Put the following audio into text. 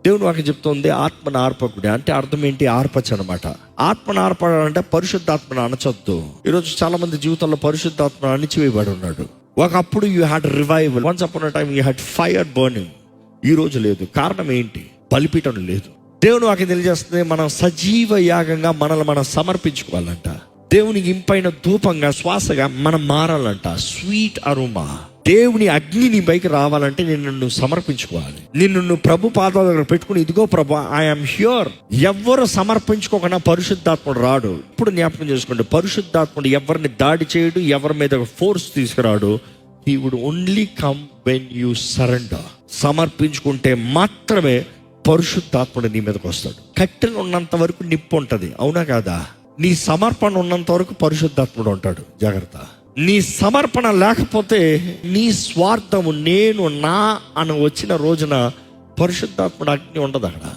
దేవుని వాక్యం చెప్తుంది ఆత్మను ఆర్పకుడి అంటే అర్థం ఏంటి? ఆర్పచ్చు అనమాట. ఆత్మను ఆర్పడాలంటే పరిశుద్ధాత్మను అణచొద్దు. ఈరోజు చాలా మంది జీవితంలో పరిశుద్ధాత్మ అణిచివేయబడి ఉన్నాడు. ఒకప్పుడు you had revival, once upon a time you had fire burning. ఈ రోజు లేదు. కారణం ఏంటి? బలిపీఠం లేదు. దేవుని వాక్యం తెలియజేస్తుంది మనం సజీవ యాగంగా మనల్ని మనం సమర్పించుకోవాలంట. దేవునికి ఇంపైన ధూపంగా, శ్వాసగా మనం మారాలంట. Sweet aroma. దేవుని అగ్ని నీ పైకి రావాలంటే నిన్ను నువ్వు సమర్పించుకోవాలి. నిన్ను నువ్వు ప్రభు పాదాల దగ్గర పెట్టుకుని, ఇదిగో ప్రభు ఐఎమ్ హ్యూర్. ఎవ్వరు సమర్పించుకోకుండా పరిశుద్ధాత్ముడు రాడు. ఇప్పుడు జ్ఞాపకం చేసుకోండి, పరిశుద్ధాత్ముడు ఎవరిని దాడి చేయడు, ఎవరి మీద ఫోర్స్ తీసుకురాడు. He would only come when you surrender. సమర్పించుకుంటే మాత్రమే పరిశుద్ధాత్ముడు నీ మీదకి వస్తాడు. కట్టెలు ఉన్నంత వరకు నిప్పు ఉంటుంది, అవునా కాదా? నీ సమర్పణ ఉన్నంత వరకు పరిశుద్ధాత్ముడు ఉంటాడు. జాగ్రత్త. నీ సమర్పణ లేకపోతే నీ స్వార్థము, నేను నా అని వచ్చిన రోజున పరిశుద్ధాత్ముడు అగ్ని ఉండదు అక్కడ.